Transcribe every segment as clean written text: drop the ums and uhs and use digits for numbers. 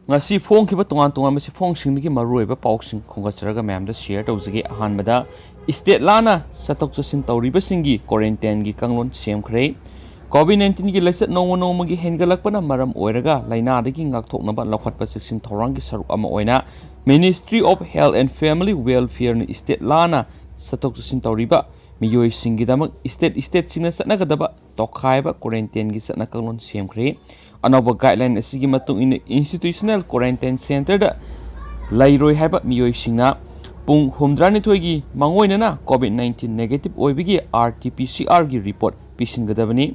ngasi phone khiba tongan tongan masi phone singdagi maruiba pausing khongacharaga ma'am share तौजगे अहानबदा state लाना सतक चसिन तौरीबा सिंगी quarantine की कंगलोन सेमख्रे कोविड-19 की लैसत नोंग नोंगी हेनगलकपना मरम ओइरगा लाइनादगी ngakthoknaba लखटपा सेक्शन थौरांगी सरुक अमा ओइना ministry of health and family welfare नि स्टेट लाना सतक चसिन तौरीबा मियोई सिंगीदमक स्टेट सिंगना सतनगदबा तोखायबा क्वारंटाइन की सतना कंगलोन सेमख्रे अनौब गाइडलाइन असिगी मतुंग इन इंस्टीट्यूशनल क्वारंटाइन सेंटर दा लाइरोय हाइबा मियोई सिंगना पुंग हुमद्रानिथोयगी मंगोइनना कोविड-19 नेगेटिव ओइबिगी RT-PCR की रिपोर्ट पिसिनगदबनी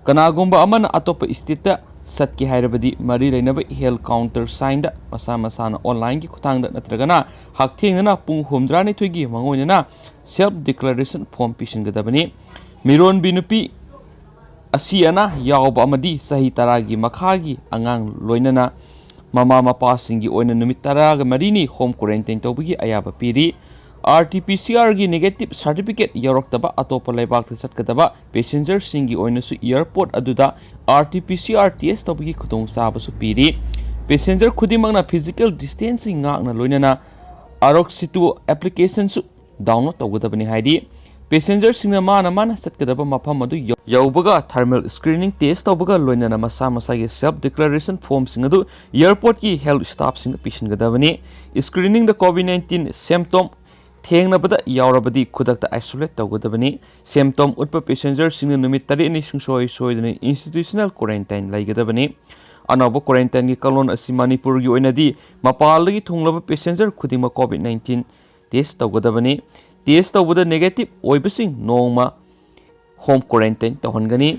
कनागुंबा अमन अतोप स्टेट सत्की हाइरबदी मरी लेनब हेल्थ काउंटर साइन दा मसा मसाना ऑनलाइन की खुतांग नत्रगना हकथेंगना पुंग हुमद्रानिथोयगी मंगोइनना सेल्फ डिक्लेरेशन फॉर्म पिसिनगदबनी मिरोन बिनुपी असियाना यावब अमदी सही तरागी मखागी अंगांग लोइनना ममा मपासिंगी ओइना नुमित तरागा मरीनी होम क्वारंटाइन तौबगी अयाबा पीरी RT-PCR की नेगेटिव सर्टिफिकेट यौरक्तबा अतोप लेबाक सटकदबा पैसेंजर सिंगी ओइनसु एयरपोर्ट अदुदा RT-PCR टेस्ट तौबगी खुतोंग साबसु पीरी पैसेंजर खुदिमंगना physical distancing ngakna loinana Aarogya Setu application सु डाउनलोड तौगदबनी हाइदी पैसेंजर सिंगना माना सटकदबा मफम अदु यौबगा थर्मल स्क्रीनिंग टेस्ट तौबगा लोइनना मसा मसागे सेल्फ डिक्लेरेशन फॉर्म सिंग अदु एयरपोर्ट की हेल्थ स्टाफ सिंग पिसिनगदबनी स्क्रीनिंग द कोविड-19 सिम्पटम थेंगनबदा यावरबदी खुदकता आइसोलेट तौगदबनी सिम्पटम उठप पैसेंजर सिंग नुमित तरे नि सिंगसोय सोयदने इंस्टीट्यूशनल क्वारंटाइन लाइगदबनी अनौब क्वारंटाइन की कलोन असि मणिपुर की ओइनदी मपालदगी थुंगलब पैसेंजर खुदिमा कोविड-19 टेस्ट तौगदबनी टेस्ट तौबदा नेगेटिव ओइबसिंग नोंगमा होम क्वारंटाइन तौहनगनी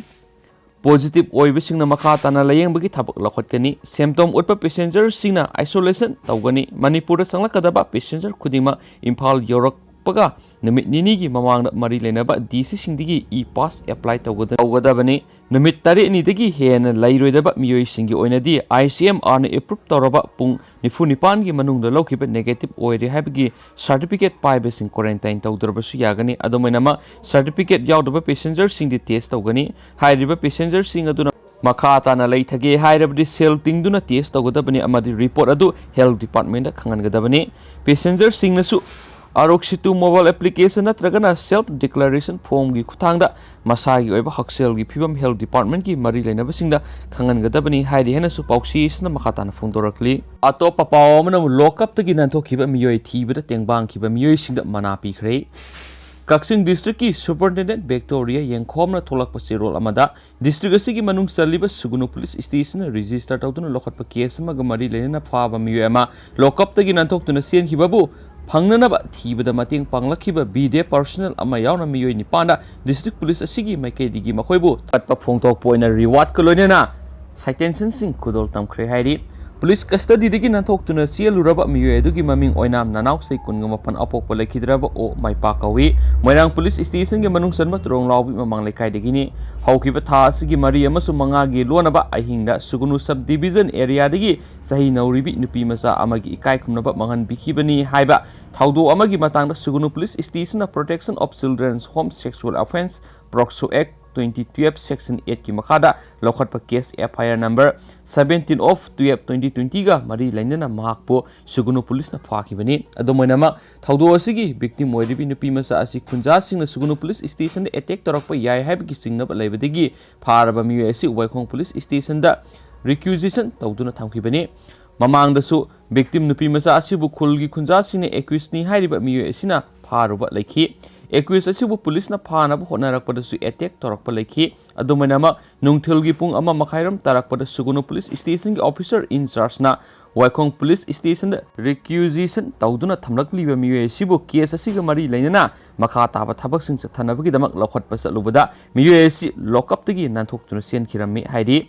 पॉजिटिव ओइबसिंगना मखा ताना लायेंबगी थबक लखटगनी सिम्पटम उठप पैसेंजर सिंगना आइसोलेशन तौगनी मणिपुर संगलकदबा पैसेंजर खुदिमा इम्फाल यौरकपगा नुमित निनी की ममांग मरी लेनबा DC सिंगदगी ई पास अप्लाई तौगदबनी नुमित तरे निदगी हेन लाइरोइदबा मियोई सिंगी ओइनदी ICMR ने एप्रूव तौरबा पुंग 94 की मनुंग लौखिबा नेगेटिव ओइरे हाइबगी सर्टिफिकेट पाइबसिंग क्वारंटाइन तौदरबसु यागनी अदोमैनमा सर्टिफिकेट यावदबा पैसेंजर सिंगदी टेस्ट तौगनी हाइरिबा पैसेंजर सिंग अदुना मखा ताना लैथगे हाइरबदी सेल तिंगदुना टेस्ट तौगदबनी अमदी रिपोर्ट अदु हेल्थ डिपार्टमेंट खंगनगदबनी पैसेंजर सिंगनसु आरोग्यसेतु मोबाइल एप्लीकेशन नत्रगना सेल्फ डिक्लेरेशन फॉर्म की खुथांगदा मसागी ओइबा हक्सेल की फिबम हेल्थ डिपार्टमेंट की मरी लेनबसिंगदा खंगनगदबनी हाइदि हेनसु पाउसीसना मखाताना फोंदोरकली अतोप पावमन लॉकअप तगी नंथोखिबा मियोय थीबदा तेंबांगखिबा मियोयसिंगदा मना पीखरे कक्सिंग डिस्ट्रिक्ट की सुपरिटेंडेंट विक्टोरिया येंखोमना थोलकप सिरोल अमदा डिस्ट्रिक्ट असि की मनुंग चलिबा सुगुनु पुलिस स्टेशन रजिस्टर तौदुना लोखटप केस अमगा मरी लेना फाबा मियोय अमा लॉकअप तगी नंथोक्तुना सेनखिबाबु फंगनब थीबद मतेंग पांगलखिबा बीडे पर्सनल अमा यावना मियोय निपांदा डिस्ट्रिक्ट पुलिस असिगी माइकेदिगी मखोइबु तत्पा फोंगतोक पोइना रिवार्ड को लोइनेना साइटेंशन सिंग खुदोल तमख्रे हाइरी पुलिस कस्टडी दिगी नथोक्तुना सियलुरबा मियोय अदुगी ममिंग ओइनाम नानाव सै कुनगमफन अपोकप लेखिद्रबा ओ माइपा कवी मोइरांग पुलिस स्टेशन के मनुंग सन्म तुरोंग लाउबी ममांग लेखाइदगिनी हौखिबा था असिगी मरी अमसु मंगागी लोनबा अहिंगदा सुगुनु सब डिवीजन एरिया दगी सही नौरिबी नुपी मसा अमगी इकाई खुमनबा मंगन बिखिबनी हाइबा थाउदो अमगी मतांगदा Sugnu police station protection of children's home sexual offence POCSO act 2012 section 8 की मखादा लौखटप केस FIR नंबर 17 ऑफ 12/2020 गा मरी लेनना महाकपो सुगुनु पुलिस न फाखिबनी अदोमैनमा थाउदो असिगी विक्टिम ओइरिबी नुपी मसा असि खुंजा सिंगना सुगुनु पुलिस स्टेशन अटैक तोरकप याय हाइबगी सिंगनब लेबदगी फारबा मियो असि वाइखोंग पुलिस स्टेशन दा रिक्यूजिशन तौदुना थामखिबनी ममांगदसु विक्टिम नुपी मसा असिबु खुलगी खुंजा सिंगने एक्विसनी हाइरिबा मियो असिना फारुबा लेखि एक्विस असिबु पुलिस न फानब होनरकपदसु अटैक तोरकप लेखि अदुमैनामा नुंगथिलगी पुंग अमा मखाइरम तारकपद सुगुनु पुलिस स्टेशन के ऑफिसर इन चार्ज ना वाइखोंग पुलिस स्टेशन रिक्यूजिशन तौदुना थमलकलिबा मियो असिबु केस असिगा मरी लेनना मखा ताबा थबकसिंग चथनबगी दमक लखटप सलुबदा मियो असि लॉकअपतगी नांथोक्तुना सेनखिरमी हाइदि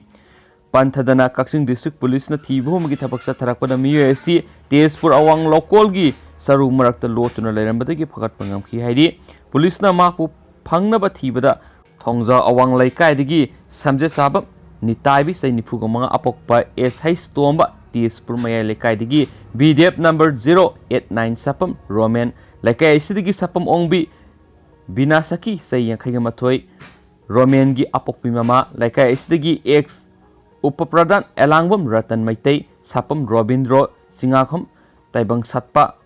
पंथदना कक्सिंग डिस्ट्रिक्ट पुलिस न थीबोमगी थबक चथरकपदा मियो असि तेजपुर अवांग लोकलगी सरू मरक्ता लोतुना लेरंबदगी फगटपा ngamखि हाइदि पुलिसना माकु फंगनबा थीबदा थोंजा अवांग लैकाइदगी समजे साबम निताइबी सैनिफुग मंगा अपोकपा SH तोंबा तेजपुर मया लैकाइदगी BDF नंबर 089 सपम रोमेन लैकाइ सिदगी सपम ओंगबी बिनासकी सैयंखैगा मथोय रोमेन गी अपोकपी ममा लैकाइ सिदगी X उपप्रधान एलांगबम रतन Meitei Sapam Robindro Singakham Taibang Satpa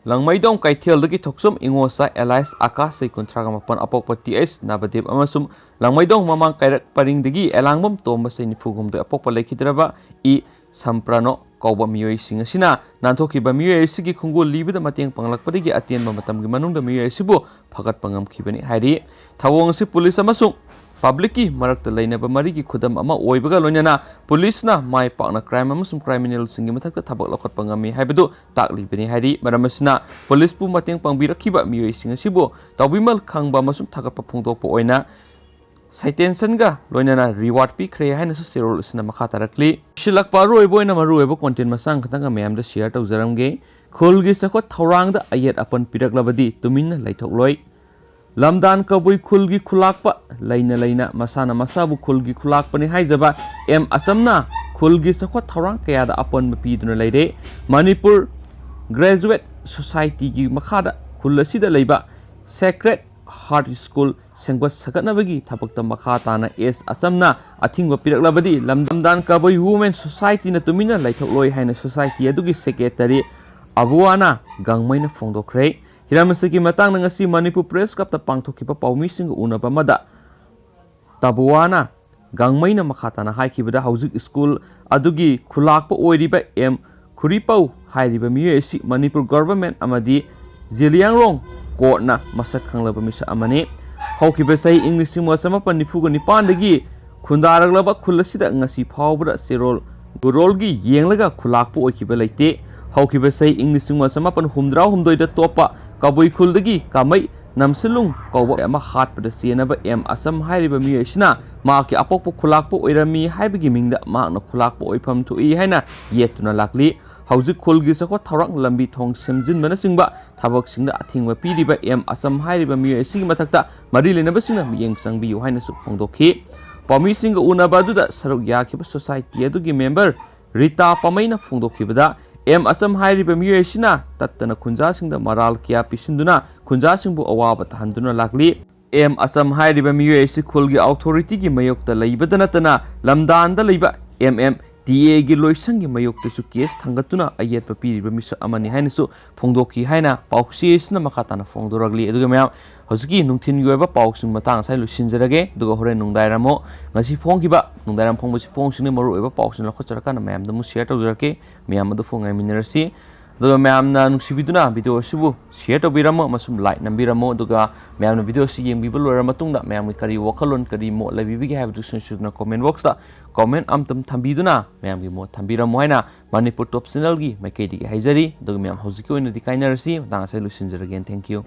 Langmaidong Kaithel Dagi Toksum Ingosa Elias Akas Kuntraga Mapan Apokpa TS Nabadip Amasum Langmaidong Mamang Kairak Paring Digi Elangbam Tomba Seni Fugum de Apokpa Lekidraba I Samprano Kauba Miyoi Singasina Nantoki Bamiyoi Sigi Kungu Libida Matang Panglakpadigi Atien Mamatam Gimanung the Miyoi Sibu Pakat Pangam Kibani Hari Tawong Si Police Amasung Publicki Marak the Lane Mariki Kudam Ama Oibaga Lonana Police na Mai Pakna Crime Amasum Criminal Singimatak Tabak Lokot Pangami Habadu Takli Bini Hari Maramasina Police Pu Matang Pangbira Kiba Miyoi Singasibu Tawimal Kangba Masum Takapa Pungto Poina Saitensenga loinana reward pi kre haina su serol sina makatarakli shilak paru eboina maru ebo content masang khatanga mayam da share taw jaramge khulgi sakho thorang da ayet apan piraklabadi tumin laithok loi lamdan kabui khulgi khulakpa laina masana masabu khulgi khulakpani haijaba em asamna khulgi sakho thorang kaya da apan piduna leire Manipur Graduate Society gi makhada khulasi da leiba Sacred Heart School Sengbat Sagatnabagi Tabakta Makhatana S Asamna Athingwa Piraklabadi Lamdan Kaboi Women Society na tumina laithok loi haina society adugi secretary Abuana Gangmaina Fongdokre Hiramasaki matang ngasi Manipur Press Club ta pangthokiba paumi sing unaba mada Tabuana Gangmaina Makhatana haikibada Housing School adugi khulakpa oiriba M Khuripau hairiba miyesi Manipur government amadi Ziliangrong Kotna masak khanglaba misa amani haukiba sai English Masama Panifuga Nipandagi Kundaraglaba Kulasida ngasi Pawbra Serol Gurolgi Yenglaga Kulakpo Okiba Late haukiba sai English Masama Pan Humdra Humdoida Topa Kabui Kuldagi Kamai Namsilung Kawa Ama Hat Padasinaba M Asam Hairiba Miyashna Maki Apopo Kulakpo Oirami Haibagi Mingda Magna Kulakpo Oipam to Ihana Yetuna Lakli Hauzik Kulgi Sako Tarang Lambi Tong Simzin Manasingba Tabak Singda Atingwa Pidiba M Asam Hairiba Miyasi Matakta Marilina Basina Miyang Sangbi Yohana Supongdoki Pami Singa Unabaduda Saruk Yakiba Society Adugi member Rita Pamaina Fongdokibada M Asam Hairiba Miyasina Tatana Kunja Singda Maral Kia Pisinduna Kunja Singbu Awaba Tahanduna Lakli M Asam Hairiba Miyasi Kulgi Authority Gi Mayokta Laibadanatana Lamdanda Laiba MM DA gi loisangi mayokte su case thangatuna ayet pa piriba misa amani haina su phongdoki haina pauxis na makatana phongdoragli aduga mayam hoziki nungthin yoiba pauxing matang sai lusinjarage duga hore nungdairamo ngasi phongkiba nungdairam phongbosi phongsingi maru oiba pauxin lakhochara na mayam damu share tawjarake mayam adu phongai minerasi duga mayam na nuksibiduna video sibu share tawbiramo masum like nambiramo duga mayam na video si yengbiba loira matungda mayam mi kari wakhalon kari mo labibigi habdu sunshudna comment box ta comment amtam thambiduna mayam gi mo thambiramo haina Manipur top channel gi maikedi gi haijari duga mayam hoziki oina di kainarasi tanga sai lusinjara again thank you